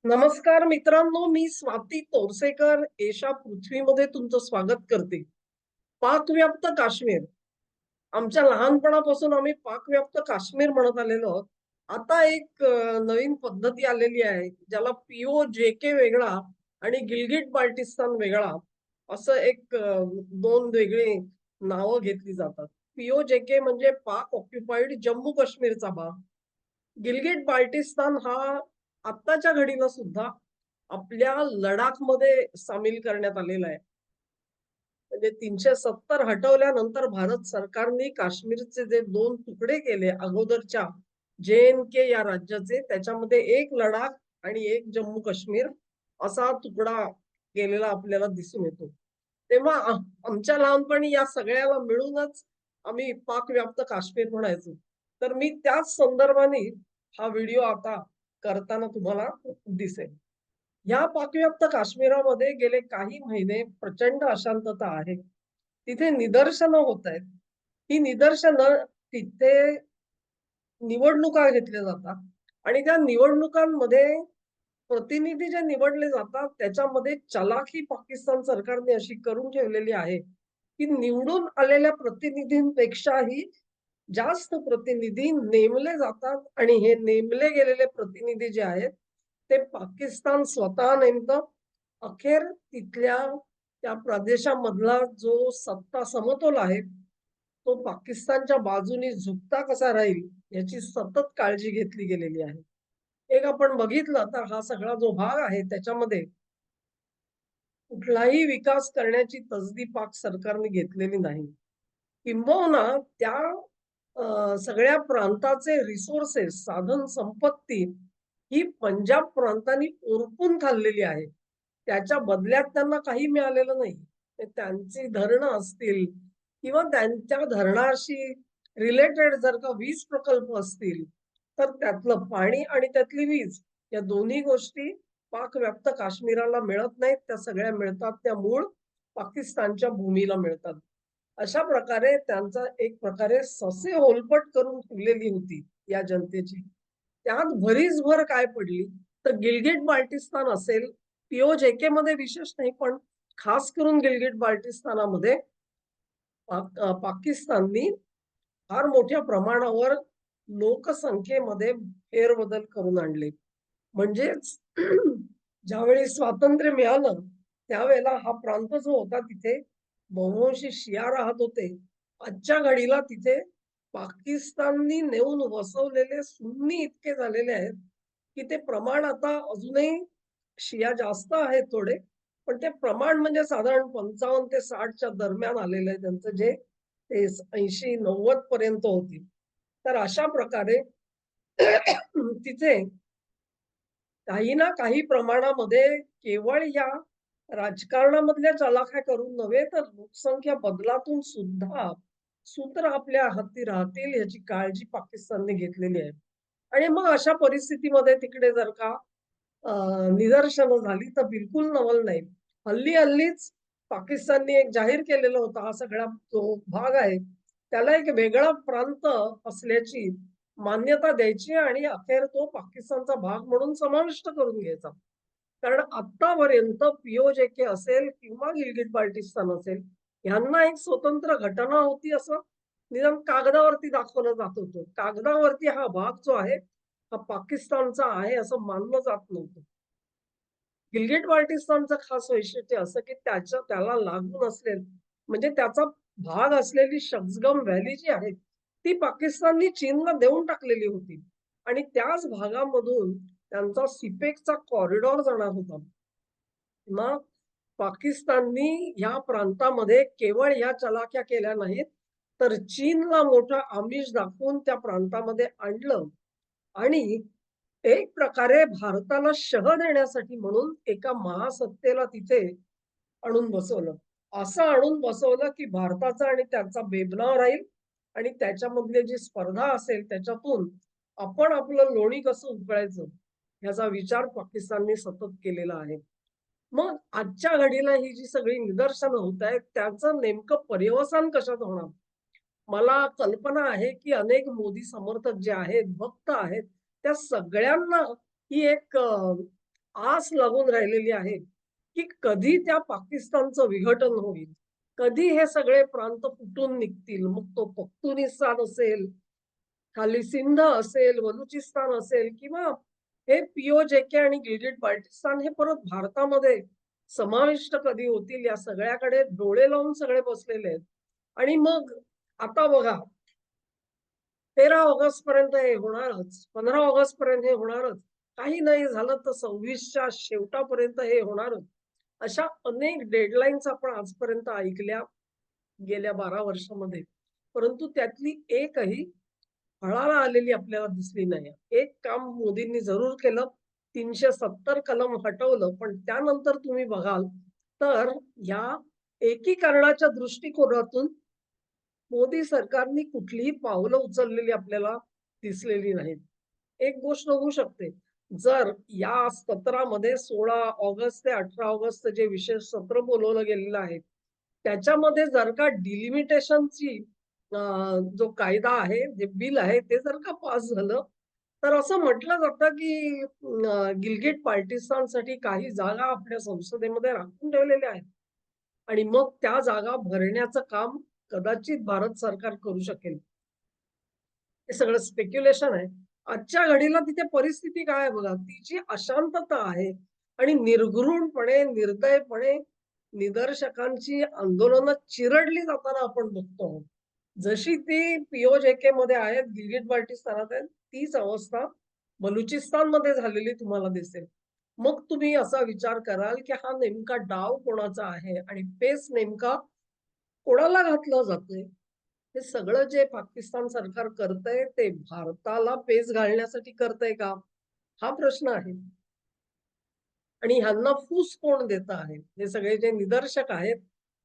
नमस्कार मित्रांनो, मी स्वाती तोरसेकर एशा पृथ्वीमध्ये तुमचं स्वागत करते. पाकव्याप्त काश्मीर. आमच्या लहानपणापासून आम्ही पाकव्याप्त काश्मीर म्हणत आलेलो आहोत. आता एक नवीन पद्धती आलेली आहे, ज्याला POJK वेगळा आणि गिलगिट बाल्टिस्तान वेगळा असं एक 2 वेगळी नावं घेतली जातात. POJK म्हणजे पाक ऑक्युपाईड जम्मू काश्मीरचा भाग. गिलगिट बाल्टिस्तान हा आत्ताच्या घडीला सुद्धा आपल्या लडाखमध्ये सामील करण्यात आलेला आहे. म्हणजे 370 हटवल्यानंतर भारत सरकारने काश्मीरचे जे 2 तुकडे केले अगोदरच्या JNK या राज्याचे, त्याच्यामध्ये एक लडाख आणि एक जम्मू काश्मीर असा तुकडा केलेला आपल्याला दिसून येतो. तेव्हा आमच्या लहानपणी या सगळ्याला मिळूनच आम्ही पाकव्याप्त काश्मीर म्हणायचो. तर मी त्याच संदर्भाने हा व्हिडिओ आता करताना तुम्हाला दिसेल. या पाकव्याप्त काश्मीरामध्ये गेले काही महिने प्रचंड अशांतता आहे. तिथे निदर्शनं होत आहेत. ही निदर्शनं तिथे निवडणुका घेतल्या जातात आणि त्या निवडणुकांमध्ये प्रतिनिधी जे निवडले जातात त्याच्यामध्ये चलाखी पाकिस्तान सरकारने अशी करून ठेवलेली आहे, की निवडून आलेल्या प्रतिनिधींपेक्षाही जास्त प्रतिनिधी नेमले जातात आणि हे नेमले गेलेले प्रतिनिधी जे आहेत ते पाकिस्तान स्वतः नेमतं. अखेर तिथल्या त्या प्रदेशामधला जो सत्ता समतोल आहे तो पाकिस्तानच्या बाजूने झुकता कसा राहील याची सतत काळजी घेतली गेलेली आहे. एक आपण बघितलं तर हा सगळा जो भाग आहे त्याच्यामध्ये कुठलाही विकास करण्याची तसदी पाक सरकारने घेतलेली नाही. किंबहुना त्या सगळ्या प्रांताचे रिसोर्सेस, साधन संपत्ती ही पंजाब प्रांताने ओरपून खाल्लेली आहे. त्याच्या बदल्यात त्यांना काही मिळालेलं नाही. ते त्यांची धरणं असतील किंवा त्यांच्या धरणाशी रिलेटेड जर का वीज प्रकल्प असतील, तर त्यातलं पाणी आणि त्यातली वीज या दोन्ही गोष्टी पाकव्याप्त काश्मीराला मिळत नाहीत. त्या सगळ्या मिळतात त्या मूळ पाकिस्तानच्या भूमीला मिळतात. अशा प्रकारे त्यांचा एक प्रकारे ससे होलपट करून ठेवलेली होती या जनतेची. त्यात भरीसभर काय पडली तर गिलगिट बाल्टिस्तान असेल, POJK मध्ये विशेष नाही, पण खास करून गिलगिट बाल्टिस्तानामध्ये पाकिस्ताननी फार मोठ्या प्रमाणावर लोकसंख्येमध्ये फेरबदल करून आणले. म्हणजेच ज्यावेळी स्वातंत्र्य मिळालं त्यावेळेला हा प्रांत जो होता तिथे बहुतांशी शिया राहत होते. आजच्या घडीला तिथे पाकिस्ताननी नेऊन वसवलेले सुन्नी इतके झालेले आहेत की ते प्रमाण आता अजूनही शिया जास्त आहेत थोडे, पण ते प्रमाण म्हणजे साधारण 55 ते 60च्या दरम्यान आलेलं आहे त्यांचं, जे ते 80-90 पर्यंत होती. तर अशा प्रकारे तिथे काही ना काही प्रमाणामध्ये केवळ या राजकारणामधल्या चलाख्या करून नव्हे तर लोकसंख्या बदलातून सुद्धा सूत्र आपल्या हाती राहतील याची काळजी पाकिस्तानने घेतलेली आहे. आणि मग अशा परिस्थितीमध्ये तिकडे जर का निदर्शनं झाली तर बिलकुल नवल नाही. हल्लीच पाकिस्तानने एक जाहीर केलेलं होतं, हा सगळा जो भाग आहे त्याला एक वेगळा प्रांत असल्याची मान्यता द्यायची आणि अखेर तो पाकिस्तानचा भाग म्हणून समाविष्ट करून घ्यायचा. कारण आतापर्यंत POJK असेल किंवा गिलगिट बाल्टिस्तान असेल, ह्यांना एक स्वतंत्र घटना होती असं निदान कागदावरती दाखवलं जात होतं. कागदावरती हा भाग जो आहे हा पाकिस्तानचा आहे असं मानलं जात नव्हतं. गिलगिट बाल्टिस्तानचं खास वैशिष्ट्य असं की त्याला लागून असलेलं म्हणजे त्याचा भाग असलेली शक्सगम व्हॅली जी आहे ती पाकिस्ताननी चीनला देऊन टाकलेली होती आणि त्याच भागामधून त्यांचा सिपेकचा कॉरिडॉर जाणार होता. मग पाकिस्ताननी या प्रांतामध्ये केवळ या चलाख्या केल्या नाहीत, तर चीनला मोठा आमिष दाखवून त्या प्रांतामध्ये आणलं आणि एक प्रकारे भारताला शह देण्यासाठी म्हणून एका महासत्तेला तिथे आणून बसवलं. असं आणून बसवलं की भारताचा आणि त्यांचा बेबनाव राहील आणि त्याच्यामधली जी स्पर्धा असेल त्याच्यातून आपण आपलं लोणी कसं उकळायचं ह्याचा विचार पाकिस्तानने सतत केलेला आहे. मग आजच्या घडीला ही जी सगळी निदर्शनं होत आहेत त्याचं नेमकं पर्यवसान कशात होणार? मला कल्पना आहे की अनेक मोदी समर्थक जे आहेत, भक्त आहेत, त्या सगळ्यांना ही एक आस लागून राहिलेली आहे, की कधी त्या पाकिस्तानचं विघटन होईल. कधी हे सगळे प्रांत फुटून निघतील. मग तो पख्तुनिस्तान असेल, खाली सिंध असेल, बलुचिस्तान असेल किंवा हे पीओजेके आणि गिलगिट बाल्टिस्तान हे परत भारतामध्ये समाविष्ट कधी होतील या सगळ्याकडे डोळे लावून सगळे बसलेले आहेत. आणि मग आता बघा 13 ऑगस्ट पर्यंत हे होणारच, 15 ऑगस्ट पर्यंत हे होणारच. काही नाही झालं तर 26च्या शेवटापर्यंत हे होणारच. अशा अनेक डेडलाईन्स आपण आजपर्यंत ऐकल्या गेल्या 12 वर्षामध्ये. परंतु त्यातली एकही फळाला आलेली आपल्याला दिसली नाही. एक काम मोदींनी जरूर केलं. 370 कलम हटवलं. पण त्यानंतर तुम्ही बघाल तर या एकीकरणाच्या दृष्टिकोनातून मोदी सरकारनी कुठलीही पावलं उचललेली आपल्याला दिसलेली नाहीत. एक गोष्ट होऊ शकते, जर या सत्रामध्ये 16 ऑगस्ट ते 18 ऑगस्ट जे विशेष सत्र बोलवलं गेलेलं आहे, त्याच्यामध्ये जर का डिलिमिटेशनची जो कायदा आहे, जे बिल आहे, ते जर का पास झालं, तर असं म्हटलं जातं, की गिलगिट बाल्टिस्तानसाठी काही जागा आपल्या संसदेमध्ये राखून ठेवलेल्या आहेत. आणि मग त्या जागा भरण्याचं काम कदाचित भारत सरकार करू शकेल. हे सगळं स्पेक्युलेशन आहे. आजच्या घडीला तिथे परिस्थिती काय आहे बघा, तिची अशांतता आहे आणि निर्घृणपणे, निर्दयपणे निदर्शकांची आंदोलनं चिरडली जाताना आपण बघतो आहोत. जशी ती पीओजेके मध्ये आहेत, गिलगिट बाल्टिस्तानात आहेत, तीच अवस्था बलुचिस्तानमध्ये झालेली तुम्हाला दिसेल. मग तुम्ही असा विचार कराल, की हा नेमका डाव कोणाचा आहे आणि पेस नेमका कोणाला घातलं जातंय? हे सगळं जे पाकिस्तान सरकार करतंय, ते भारताला पेच घालण्यासाठी करतंय का? हा प्रश्न आहे. आणि ह्यांना फूस कोण देतं आहे? हे सगळे जे निदर्शक आहेत,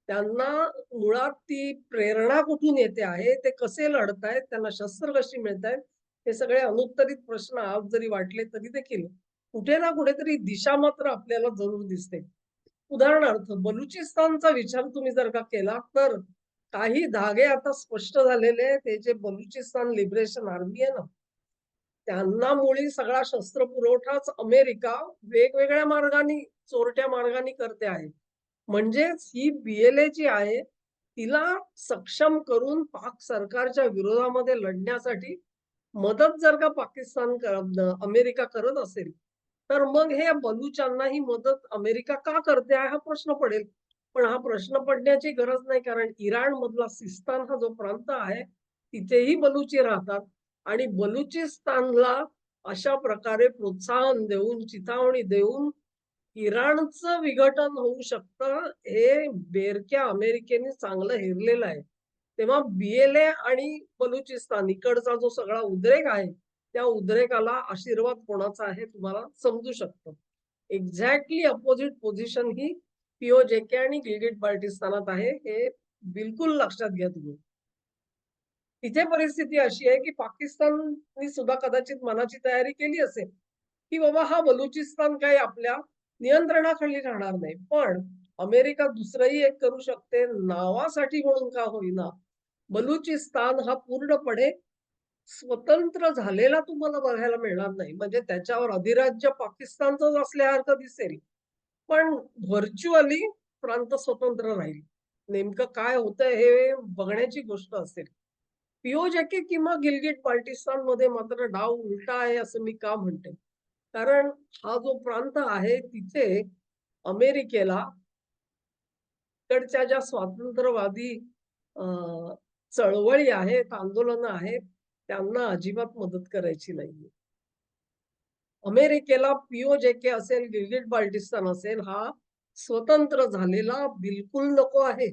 त्यांना मुळात ती प्रेरणा कुठून येते आहे? ते कसे लढतायत? त्यांना शस्त्र कशी मिळतायत? हे सगळे अनुत्तरित प्रश्न आज जरी वाटले तरी देखील कुठे ना कुठेतरी दिशा मात्र आपल्याला जरूर दिसते. उदाहरणार्थ बलुचिस्तानचा विचार तुम्ही जर का केला, तर काही धागे आता स्पष्ट झालेले आहेत. ते जे बलुचिस्तान लिबरेशन आर्मी आहे ना, त्यांना मुळी सगळा शस्त्र पुरवठाच अमेरिका वेगवेगळ्या मार्गाने, चोरट्या मार्गाने करते आहे. म्हणजेच ही बीएलए जी आहे, तिला सक्षम करून पाक सरकारच्या विरोधामध्ये लढण्यासाठी मदत जर का अमेरिका करत असेल, तर मग हे बलुचांना ही मदत अमेरिका का करते आहे हा प्रश्न पडेल. पण हा प्रश्न पडण्याची गरज नाही, कारण इराणमधला सिस्तान हा जो प्रांत आहे, तिथेही बलुची राहतात आणि बलुचिस्तानला अशा प्रकारे प्रोत्साहन देऊन, चिथावणी देऊन इराणचं विघटन होऊ शकतं, हे बेरक्या अमेरिकेने चांगलं हेरलेलं आहे. तेव्हा बीएलए आणि बलुचिस्तान इकडचा जो सगळा उद्रेक आहे, त्या उद्रेकाला आशीर्वाद कोणाचा आहे तुम्हाला समजू शकतं. एक्झॅक्टली अपोझिट पोझिशन ही पीओजेके आणि गिलगिट बाल्टिस्तानात आहे. हे बिलकुल लक्षात घ्या तुम्ही. तिथे परिस्थिती अशी आहे, की पाकिस्ताननी सुद्धा कदाचित मनाची तयारी केली असेल, की बाबा हा बलुचिस्तान काही आपल्या नियंत्रणाखाली राहणार नाही. पण अमेरिका दुसरंही एक करू शकते, नावासाठी म्हणून का होईना, बलुचिस्तान हा पूर्णपणे स्वतंत्र झालेला तुम्हाला बघायला मिळणार नाही. म्हणजे त्याच्यावर अधिराज्य पाकिस्तानचंच असल्यासारखं दिसेल. पण व्हर्च्युअली प्रांत स्वतंत्र राहील. नेमकं काय होतंय हे बघण्याची गोष्ट असेल. पीओजेके किंवा गिलगिट बाल्टिस्तानमध्ये मात्र डाव उलटा आहे असं मी का म्हणते? कारण हा जो प्रांत आहे तिथे अमेरिकेला तिकडच्या ज्या स्वातंत्र्यवादी अ, चळवळी आहेत, आंदोलनं आहेत, त्यांना अजिबात मदत करायची नाहीये. अमेरिकेला पीओजेके असेल, गिलगिट बाल्टिस्तान असेल, हा स्वतंत्र झालेला बिलकुल नको आहे.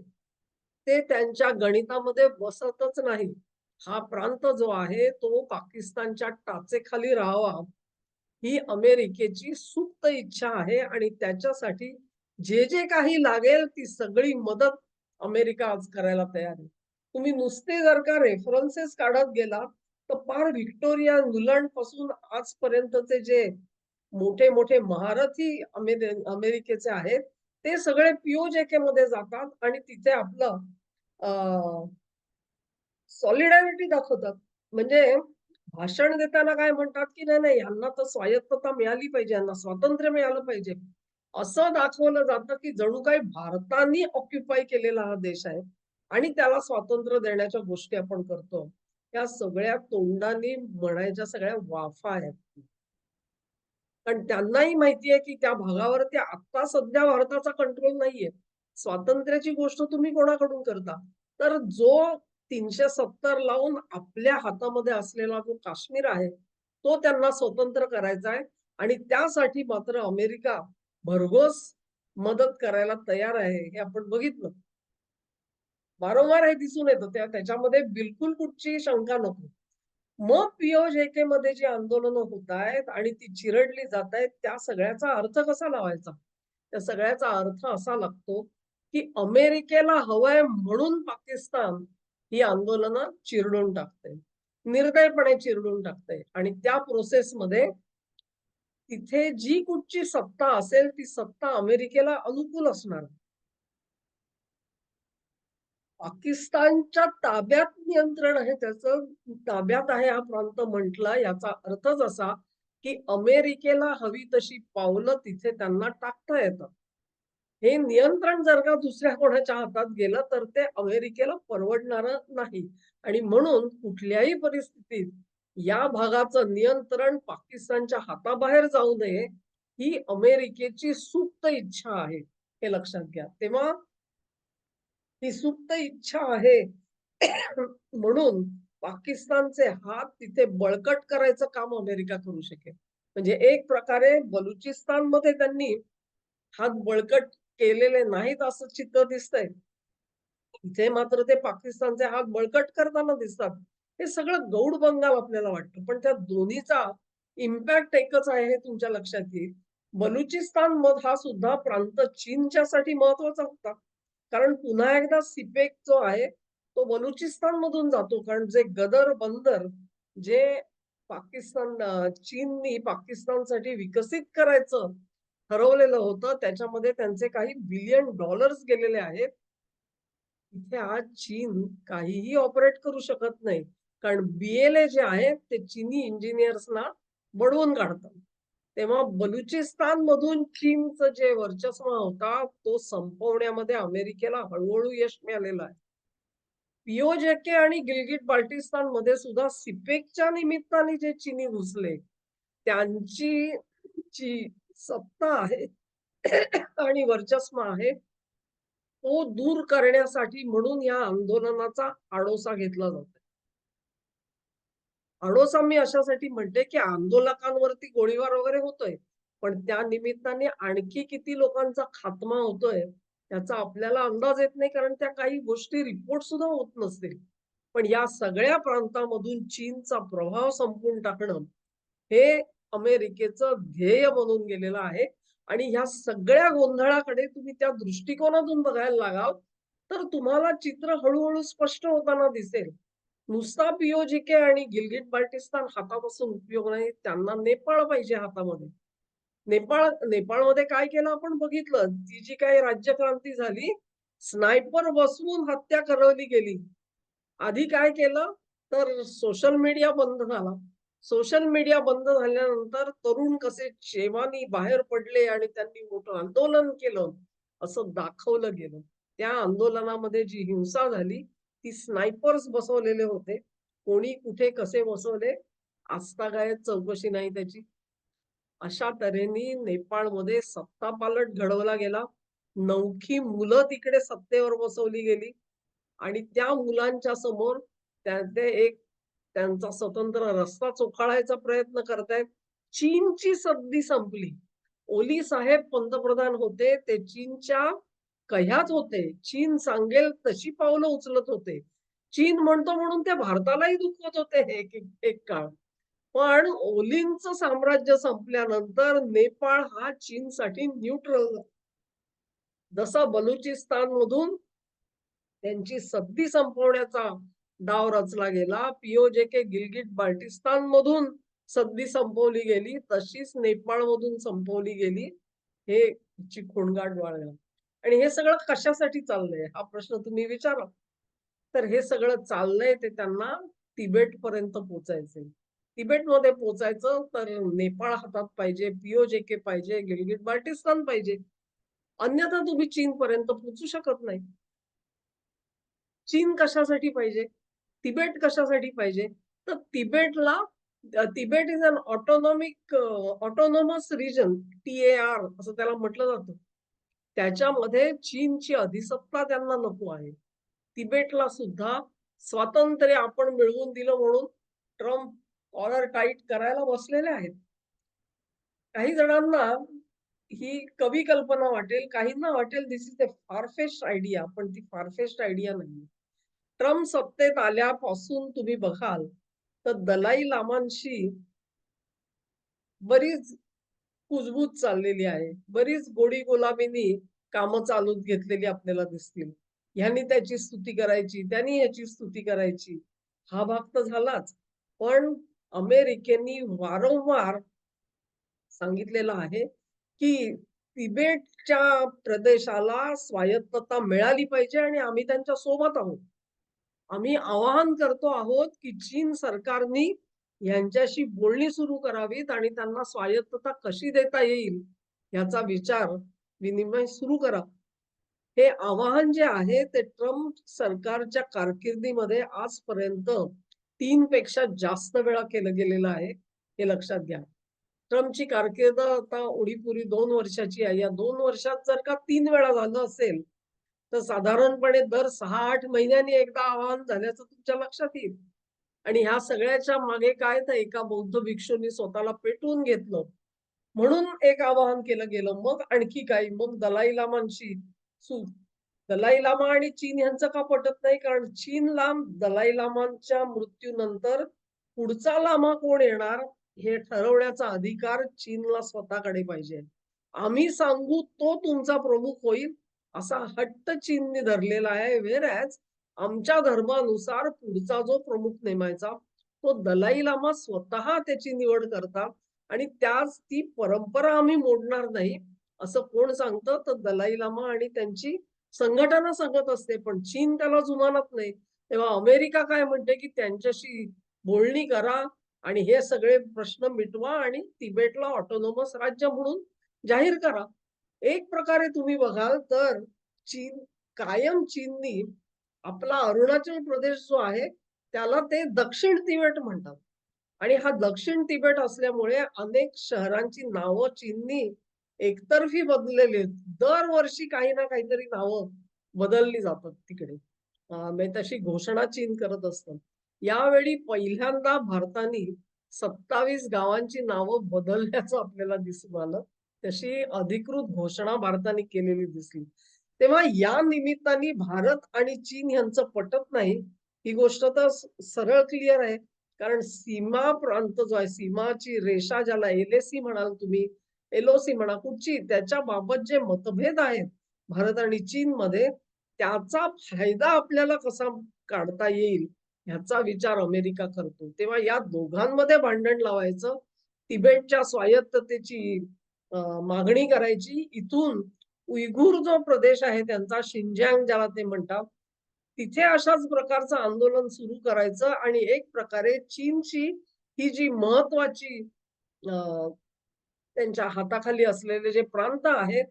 ते त्यांच्या गणितामध्ये बसतच नाही. हा प्रांत जो आहे तो पाकिस्तानच्या टाचेखाली राहावा, ही अमेरिकेची सुप्त इच्छा आहे आणि त्याच्यासाठी जे काही लागेल ती सगळी मदत अमेरिका आज करायला तयार आहे. तुम्ही नुसते जर का रेफरन्सेस काढत गेला, तर पार व्हिक्टोरिया इंग्लंड पासून आजपर्यंतचे जे मोठे-मोठे महारथी अमेरिकेचे आहेत, ते सगळे पीओजेके मध्ये जातात आणि तिथे आपलं सॉलिडॅरिटी दाखवतात. म्हणजे भाषण देताना काय म्हणतात, की नाही, नाही यांना तर स्वायत्तता मिळाली पाहिजे, यांना स्वातंत्र्य मिळालं पाहिजे. असं दाखवलं जातं, की जणू काही भारताने ऑक्युपाय केलेला हा देश आहे आणि त्याला स्वातंत्र्य देण्याच्या गोष्टी आपण करतो. त्या सगळ्या तोंडाने म्हणायच्या सगळ्या वाफा आहेत. कारण त्यांनाही माहिती आहे, की त्या भागावरती आता सध्या भारताचा कंट्रोल नाहीये. स्वातंत्र्याची गोष्ट तुम्ही कोणाकडून करता? तर जो 370 लावून आपल्या हातामध्ये असलेला जो काश्मीर आहे, तो त्यांना स्वतंत्र करायचा आहे आणि त्यासाठी मात्र अमेरिका भरघोस मदत करायला तयार आहे, हे आपण बघितलं. वारंवार हे दिसून येतं. त्याच्यामध्ये बिलकुल कुठचीही शंका नको. मग पीओजेके जी आंदोलनं होत आहेत आणि ती चिरडली जात आहेत, त्या सगळ्याचा अर्थ कसा लावायचा? त्या सगळ्याचा अर्थ असा लागतो, की अमेरिकेला हवंय म्हणून पाकिस्तान ही आंदोलनं चिरडून टाकते. निर्दयपणे चिरडून टाकते आणि त्या प्रोसेसमध्ये तिथे जी कुठची सत्ता असेल, ती सत्ता अमेरिकेला अनुकूल असणार. पाकिस्तानच्या ताब्यात नियंत्रण आहे त्याचं. ताब्यात आहे हा प्रांत म्हटला याचा अर्थच असा, की अमेरिकेला हवी तशी पावलं तिथे त्यांना टाकता येतात. हे नियंत्रण जर का दुसऱ्या कोणाच्या हातात गेलं, तर ते अमेरिकेला परवडणारं नाही आणि म्हणून कुठल्याही परिस्थितीत या भागाचं नियंत्रण पाकिस्तानच्या हाताबाहेर जाऊ नये, ही अमेरिकेची सुप्त इच्छा आहे. हे लक्षात घ्या. तेव्हा ही सुप्त इच्छा आहे म्हणून पाकिस्तानचे हात तिथे बळकट करायचं काम अमेरिका करू शकेल. म्हणजे एक प्रकारे बलुचिस्तानमध्ये त्यांनी हात बळकट केलेले नाहीत असं चित्र दिसतंय. इथे मात्र ते पाकिस्तानचे हात बळकट करताना दिसतात. हे सगळं गौड बंगाल आपल्याला वाटतं. पण त्या दोन्हीचा इम्पॅक्ट एकच आहे हे तुमच्या लक्षात येईल. बलुचिस्तान मध हा सुद्धा प्रांत चीनच्यासाठी महत्वाचा होता. कारण पुन्हा एकदा सिपेक जो आहे, तो बलुचिस्तान मधून जातो. कारण जे गदर बंदर जे चीननी पाकिस्तानसाठी विकसित करायचं ठरवलेलं होतं, त्याच्यामध्ये त्यांचे काही बिलियन डॉलर्स गेलेले आहेत. इथे आज चीन काहीही ऑपरेट करू शकत नाही. कारण BLA जे आहे ते चीनी इंजिनियर्सना बडवून काढतात. तेव्हा बलुचिस्तान मधून चीनचं जे वर्चस्व होता, तो संपवण्यामध्ये अमेरिकेला हळू यश मिळालेलं आहे. पीओजेके आणि गिलगिट बाल्टिस्तान मध्ये सुद्धा सिपेकच्या निमित्ताने जे चीनी घुसले, त्यांची जी सत्ता आहे आणि वर्चस्व आहे, तो दूर करण्यासाठी म्हणून या आंदोलनाचा आडोसा घेतला जातो. आडोसा मी अशासाठी म्हणते, की आंदोलकांवरती गोळीबार वगैरे होतोय. पण त्या निमित्ताने आणखी किती लोकांचा खात्मा होतोय, याचा आपल्याला अंदाज येत नाही. कारण त्या काही गोष्टी रिपोर्ट सुद्धा होत नसतील. पण या सगळ्या प्रांतामधून चीनचा प्रभाव संपवून टाकणं, हे अमेरिकेचं ध्येय बनून गेलेलं आहे. आणि ह्या सगळ्या गोंधळाकडे तुम्ही त्या दृष्टिकोनातून बघायला लागाल, तर तुम्हाला चित्र हळू स्पष्ट होताना दिसेल. नुसता पीओजेके आणि गिलगिट बाल्टिस्तान हातापासून उपयोग नाही. त्यांना नेपाळ पाहिजे हातामध्ये. नेपाळमध्ये काय केलं आपण बघितलं. ती जी काही राज्यक्रांती झाली, स्नायपर बसवून हत्या करवली गेली. आधी काय केलं, तर सोशल मीडिया बंद झाला. सोशल मीडिया बंद झाल्यानंतर तरुण कसे शेवानी बाहेर पडले आणि त्यांनी मोठं आंदोलन केलं, असं दाखवलं गेलं. त्या आंदोलनामध्ये जी हिंसा झाली, ती स्नायपर्स बसवलेले होते. कोणी कुठे कसे बसवले, आजतागायत चौकशी नाही त्याची. अशा तऱ्हेने नेपाळमध्ये सत्तापालट घडवला गेला. नवखी मुलं तिकडे सत्तेवर बसवली गेली आणि त्या मुलांच्या समोर ते एक त्यांचा स्वतंत्र रस्ता चोखाळायचा प्रयत्न करतायत. चीनची सद्दी संपली. ओली साहेब पंतप्रधान होते. ते चीनच्या कह्याच होते. चीन सांगेल तशी पावलं उचलत होते. चीन म्हणतो म्हणून ते भारतालाही दुखवत होते एक एक काळ. पण ओलींचं साम्राज्य संपल्यानंतर नेपाळ हा चीनसाठी न्यूट्रल झाला. जसा बलुचिस्तानमधून त्यांची सद्दी संपवण्याचा डाव रचला गेला, पीओजेके गिलगिट बाल्टिस्तान मधून सद्दी संपवली गेली, तशीच नेपाळमधून संपवली गेली. हे ची खोंगाट बाळगा. आणि हे सगळं कशासाठी चाललंय हा प्रश्न तुम्ही विचारा. तर हे सगळं चाललंय ते त्यांना तिबेट पर्यंत पोहोचायचंय. तिबेटमध्ये पोहोचायचं तर नेपाळ हातात पाहिजे, पीओजेके पाहिजे, गिलगिट बाल्टिस्तान पाहिजे. अन्यथा तुम्ही चीनपर्यंत पोहोचू शकत नाही. चीन कशासाठी पाहिजे? तिबेट कशासाठी पाहिजे? तर तिबेटला Tibet is an autonomous region, TAR असं त्याला म्हटलं जातं. त्याच्यामध्ये चीनची अधिसत्ता त्यांना नको आहे. तिबेटला सुद्धा स्वातंत्र्य आपण मिळवून दिलं म्हणून ट्रम्प कॉलर टाईट करायला बसलेले आहेत. काही जणांना ही कवी कल्पना वाटेल, काहींना वाटेल दिस इज अ फार आयडिया, पण ती फार आयडिया नाहीये. ट्रम्प सत्तेत आल्यापासून तुम्ही बघाल तर दलाई लामांशी बरीच कुजबूज चाललेली आहे. बरीच गोडी गुलामीनी कामं चालून घेतलेली आपल्याला दिसतील. ह्यानी त्याची स्तुती करायची, त्यांनी ह्याची स्तुती करायची. हा भाग तर झालाच. पण अमेरिकेने वारंवार सांगितलेलं आहे, की तिबेटच्या प्रदेशाला स्वायत्तता मिळाली पाहिजे आणि आम्ही त्यांच्या सोबत आहोत. आम्ही आवाहन करतो आहोत, की चीन सरकारनी यांच्याशी बोलणी सुरू करावीत आणि त्यांना स्वायत्तता कशी देता येईल याचा विचार विनिमय सुरू करा. हे आवाहन जे आहे ते ट्रम्प सरकारच्या कारकिर्दीमध्ये आजपर्यंत 3 पेक्षा जास्त वेळा केलं गेलेलं आहे. हे लक्षात घ्या. ट्रम्पची कारकीर्द आता उडीपुरी 2 वर्षाची आहे. या 2 वर्षात जर का 3 वेळा झालं असेल, तर साधारणपणे दर 6-8 महिन्यांनी एकदा आवाहन झाल्याचं तुमच्या लक्षात येईल. आणि ह्या सगळ्याच्या मागे काय तर एका बौद्ध भिक्षूंनी स्वतःला पेटवून घेतलं. म्हणून एक आवाहन केलं गेलं. मग आणखी काही, मग दलाई लामांशी सु दलाई लामा आणि चीन यांचं का पटत नाही? कारण चीनला दलाई लामांच्या मृत्यूनंतर पुढचा लामा कोण येणार हे ठरवण्याचा अधिकार चीनला स्वतःकडे पाहिजे. आम्ही सांगू तो तुमचा प्रमुख होईल असा हट्ट चीनने धरलेला आहे. व्हेअरएज आमच्या धर्मानुसार पुढचा जो प्रमुख नेमायचा तो दलाई लामा स्वतः त्याची निवड करतात आणि त्याच ती परंपरा आम्ही मोडणार नाही असं कोण सांगतं तर दलाई लामा आणि त्यांची संघटना सांगत असते. पण चीन त्याला जुमानत नाही. तेव्हा अमेरिका काय म्हणते की त्यांच्याशी बोलणी करा आणि हे सगळे प्रश्न मिटवा आणि तिबेटला ऑटोनॉमस राज्य म्हणून जाहीर करा. एक प्रकारे तुम्ही बघाल तर चीन कायम चीननी आपला अरुणाचल प्रदेश जो आहे त्याला ते दक्षिण तिबेट म्हणतात. आणि हा दक्षिण तिबेट असल्यामुळे अनेक शहरांची नावं चीननी एकतर्फी बदललेली आहेत. दरवर्षी काही ना काहीतरी नावं बदलली जातात तिकडे. म्हणजे तशी घोषणा चीन करत असतं. यावेळी पहिल्यांदा भारताने 27 गावांची नावं बदलल्याचं आपल्याला दिसून आलं. तशी अधिकृत घोषणा भारताने केलेली दिसली. तेव्हा या निमित्ताने भारत आणि चीन यांचं पटत नाही. ही गोष्ट तर सरळ क्लिअर आहे. कारण सीमा प्रांत जो आहे, सीमाची रेषा ज्याला LAC म्हणाल तुम्ही, LOC म्हणा कुठची, त्याच्या बाबत जे मतभेद आहेत भारत आणि चीनमध्ये, त्याचा फायदा आपल्याला कसा काढता येईल ह्याचा विचार अमेरिका करतो. तेव्हा या दोघांमध्ये भांडण लावायचं, तिबेटच्या स्वायत्ततेची मागणी करायची, इथून उयगुर जो प्रदेश आहे त्यांचा शिंजियांग ज्याला ते म्हणतात, तिथे अशाच प्रकारचं आंदोलन सुरू करायचं आणि एक प्रकारे चीनची ही जी महत्वाची त्यांच्या हाताखाली असलेले जे प्रांत आहेत,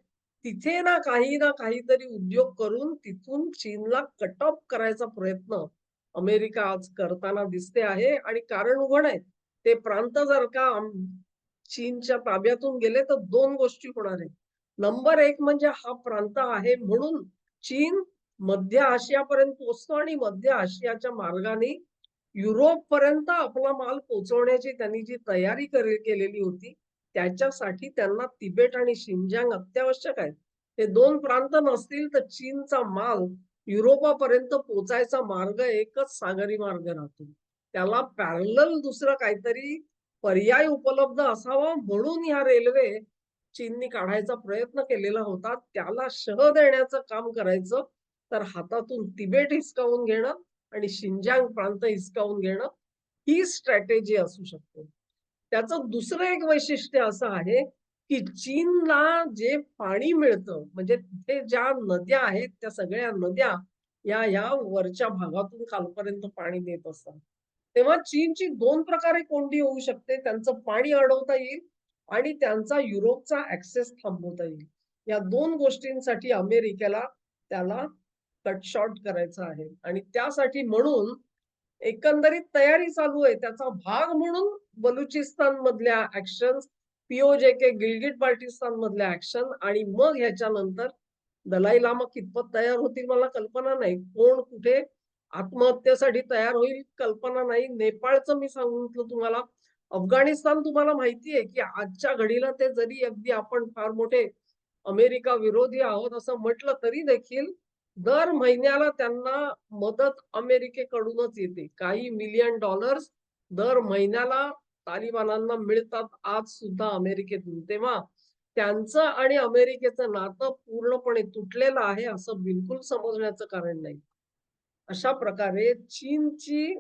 तिथे ना काहीतरी उद्योग करून तिथून चीनला कट ऑफ करायचा प्रयत्न अमेरिका आज करताना दिसते आहे आणि कारण उघड आहे. ते प्रांत जर का चीनच्या ताब्यातून गेले तर 2 गोष्टी होणार आहेत. नंबर 1 म्हणजे हा प्रांत आहे म्हणून चीन मध्य आशियापर्यंत पोहोचतो आणि मध्य आशियाच्या मार्गाने युरोपपर्यंत आपला माल पोहोचवण्याची त्यांनी जी तयारी केलेली होती, त्याच्यासाठी त्यांना तिबेट आणि शिंजियांग अत्यावश्यक आहेत. हे 2 प्रांत नसतील तर चीनचा माल युरोपापर्यंत पोहोचायचा मार्ग एकच सागरी मार्ग राहतो. त्याला पॅरलल दुसरं काहीतरी पर्याय उपलब्ध असावा म्हणून ह्या रेल्वे चीननी काढायचा प्रयत्न केलेला होता. त्याला शह देण्याचं काम करायचं तर हातातून तिबेट हिसकावून घेणं आणि शिंजियांग प्रांत हिसकावून घेणं ही स्ट्रॅटेजी असू शकते. त्याचं दुसरं एक वैशिष्ट्य असं आहे, की चीनला जे पाणी मिळतं म्हणजे तिथे ज्या नद्या आहेत त्या सगळ्या नद्या या वरच्या भागातून खालपर्यंत पाणी देत असतात. तेव्हा चीनची 2 प्रकारे कोंडी होऊ शकते. त्यांचं पाणी अडवता येईल आणि त्यांचा युरोपचा ॲक्सेस थांबवता येईल. या 2 गोष्टींसाठी अमेरिकेला त्याला कट शॉर्ट करायचं आहे आणि त्यासाठी म्हणून एकंदरीत तयारी चालू आहे. त्याचा भाग म्हणून बलुचिस्तानमधल्या ॲक्शन्स, पीओजेके गिलगिट बाल्टिस्तानमधल्या ॲक्शन आणि मग ह्याच्यानंतर दलाई लामा कितपत तयार होतील मला कल्पना नाही. कोण कुठे आत्महत्येसाठी तयार होईल कल्पना नाही. नेपाळचं मी सांगितलं तुम्हाला. अफगाणिस्तान तुम्हाला माहिती आहे, की आजच्या घडीला ते जरी अगदी आपण फार मोठे अमेरिका विरोधी आहोत असं म्हटलं तरी देखील दर महिन्याला त्यांना मदत अमेरिकेकडूनच येते. काही मिलियन डॉलर्स दर महिन्याला तालिबानांना मिळतात आज सुद्धा अमेरिकेतून. तेव्हा त्यांचं आणि अमेरिकेचं नातं पूर्णपणे तुटलेलं आहे असं बिलकुल समजण्याचं कारण नाही. अशा प्रकारे चीनची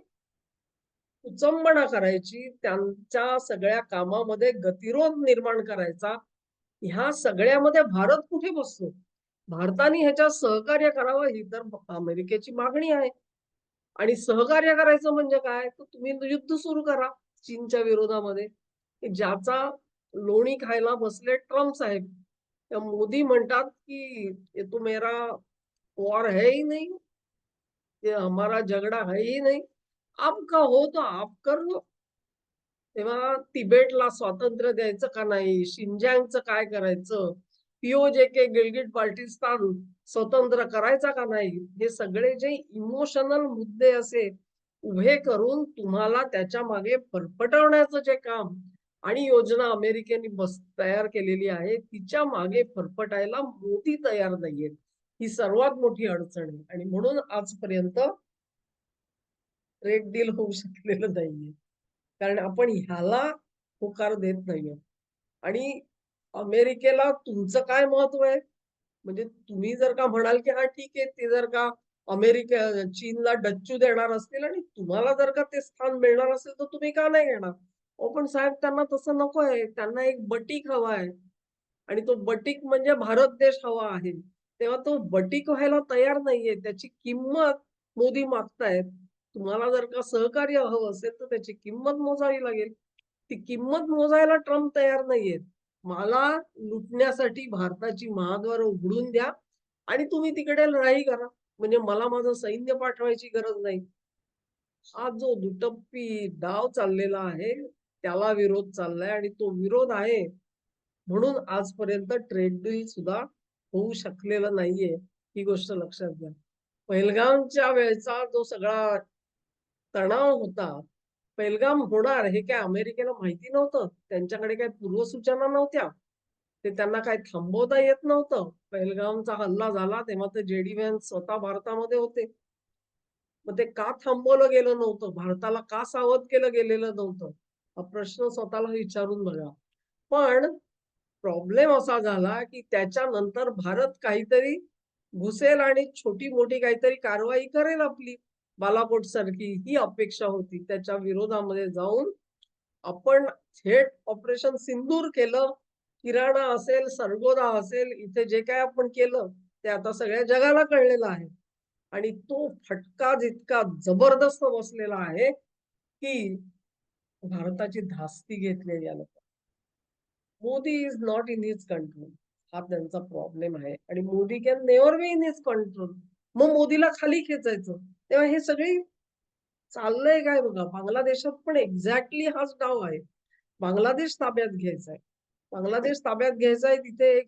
कुचंबना करायची, त्यांच्या सगळ्या कामामध्ये गतिरोध निर्माण करायचा. ह्या सगळ्यामध्ये भारत कुठे बसतो? भारताने ह्याच्यात सहकार्य करावं ही तर अमेरिकेची मागणी आहे. आणि सहकार्य करायचं म्हणजे काय? तर तुम्ही युद्ध सुरू करा चीनच्या विरोधामध्ये. की ज्याचा लोणी खायला बसले ट्रम्प साहेब. तर मोदी म्हणतात, की "ये तो मेरा वॉर है ही नहीं, ये हमारा झगडा है ही नहीं. आपका हो तो आप कर लो." तेव्हा तिबेटला स्वातंत्र्य द्यायचं का नाही? शिंजांगचं काय करायचं? पीओजेके गिलगिट बाल्टिस्तान स्वतंत्र करायचा का नाही? हे सगळे जे इमोशनल मुद्दे असे उभे करून तुम्हाला त्याच्या मागे फरफटवण्याचं जे काम आणि योजना अमेरिकेने तयार केलेली आहे, तिच्या मागे फरफटायला मोदी तयार नाहीयेत. ही सर्वात मोठी अडचण आहे आणि म्हणून आजपर्यंत ट्रेड डील होऊ शकलेलं नाहीये. कारण आपण ह्याला होकार देत नाहीये. आणि अमेरिकेला तुमचं काय महत्व आहे? म्हणजे तुम्ही जर का म्हणाल, की "हां, ठीक आहे." ते जर का चीनला डच्चू देणार असतील आणि तुम्हाला जर का ते स्थान मिळणार असेल, तर तुम्ही का नाही घेणार? अहो, पण साहेब त्यांना तसं नको आहे. त्यांना एक बटीक हवा आहे आणि तो बटीक म्हणजे भारत देश हवा आहे. तेव्हा तो बटीक व्हायला तयार नाहीये. त्याची किंमत मोदी मागतायत. तुम्हाला जर का सहकार्य हवं असेल, तर त्याची किंमत मोजावी लागेल. ती किंमत मोजायला ट्रम्प तयार नाहीयेत. मला लुटण्यासाठी भारताची महाद्वारं उघडून द्या आणि तुम्ही तिकडे लढाई करा. म्हणजे मला माझं सैन्य पाठवायची गरज नाही. हा जो दुटप्पी डाव चाललेला आहे, त्याला विरोध चाललाय आणि तो विरोध आहे म्हणून आजपर्यंत ट्रेड डील सुद्धा होऊ शकलेलं नाहीये. ही गोष्ट लक्षात घ्या. पहिलगामच्या वेळचा जो सगळा तणाव होता. पेहलगाम होणार हे काय अमेरिकेला माहिती नव्हतं. त्यांच्याकडे काही पूर्वसूचना नव्हत्या. ते त्यांना काही थांबवता येत नव्हतं. पेहलगामचा हल्ला झाला तेव्हा ते जे.डी. व्हॅन्स स्वतः भारतामध्ये होते. मग ते का थांबवलं गेलं नव्हतं? भारताला का सावध केलं गेलेलं नव्हतं? हा प्रश्न स्वतःला विचारून बघा. पण प्रॉब्लेम असा झाला, की त्याच्यानंतर भारत काहीतरी घुसेल आणि छोटी-मोठी काहीतरी कारवाई करेल आपली. बालाकोट सारखी ही अपेक्षा होती. त्याच्या विरोधामध्ये जाऊन आपण थेट ऑपरेशन सिंदूर केलं. किराणा असेल, सरगोदा असेल, इथे जे काही आपण केलं, ते आता सगळ्या जगाला कळलेलं आहे. आणि तो फटका जितका जबरदस्त बसलेला आहे, की भारताची धास्ती घेतलेली आहे. Modi is not in his control. हा त्यांचा प्रॉब्लेम आहे आणि Modi can never be in his control. मग मोदीला खाली खेचायचं. तेव्हा हे सगळी चाललंय काय बघा, बांगलादेशात पण एक्झॅक्टली हाच डाव आहे. बांगलादेश ताब्यात घ्यायचा आहे. बांगलादेश ताब्यात घ्यायचा आहे, तिथे एक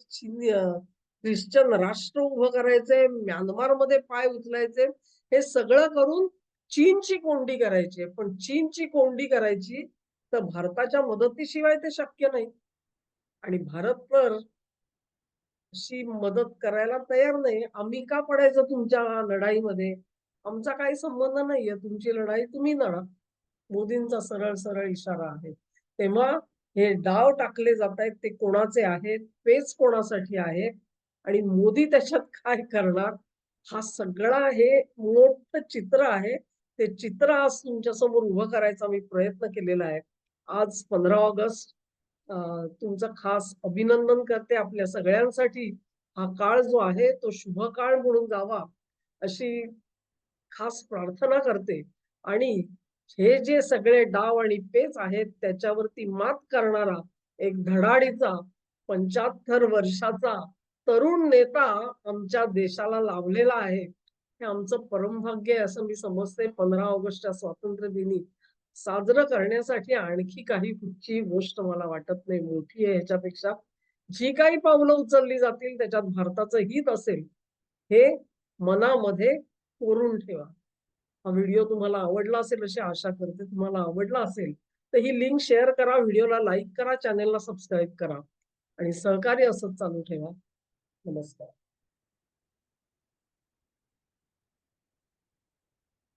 ख्रिश्चन राष्ट्र उभं करायचंय, म्यानमारमध्ये पाय उचलायचे. हे सगळं करून चीनची कोंडी करायची आहे. पण चीनची कोंडी करायची तर भारताच्या मदतीशिवाय ते शक्य नाही. आणि भारत तर अशी मदत करायला तयार नाही. आम्ही का पडायचं तुमच्या लढाईमध्ये? आमचा काही संबंध नाहीये. तुमची लढाई तुम्ही लढा. मोदींचा सरळ-सरळ इशारा आहे. तेव्हा हे डाव टाकले जातायत ते कोणाचे आहेत? पेच कोणासाठी आहे? आणि मोदी त्याच्यात काय करणार? हा सगळा हे मोठं चित्र आहे. ते चित्र आज तुमच्यासमोर उभं करायचा मी प्रयत्न केलेला आहे. आज 15 ऑगस्ट तुमचं खास अभिनंदन करते आपल्या सगळ्यांसाठी. हा काळ जो आहे तो शुभ काळ म्हणून जावा, अशी खास प्रार्थना करते आणि हे जे सगळे डाव आणि पेच आहेत त्याच्यावरती मात करणारा एक धडाडीचा 75 वर्षाचा तरुण नेता आमच्या देशाला लाभलेला आहे. हे आमचं परमभाग्य आहे असं मी समजते. 15 ऑगस्टच्या स्वातंत्र्य दिनी साजरं करण्यासाठी आणखी काही कुठची गोष्ट मला वाटत नाही मोठी आहे ह्याच्यापेक्षा. जी काही पावलं उचलली जातील त्याच्यात भारताचं हित असेल, हे मनामध्ये कोरून ठेवा. हा व्हिडिओ तुम्हाला आवडला असेल अशी आशा करते. तुम्हाला आवडला असेल, तर ही लिंक शेअर करा, व्हिडिओला लाईक करा, चॅनेलला सबस्क्राईब करा आणि सहकार्य असंच चालू ठेवा. नमस्कार.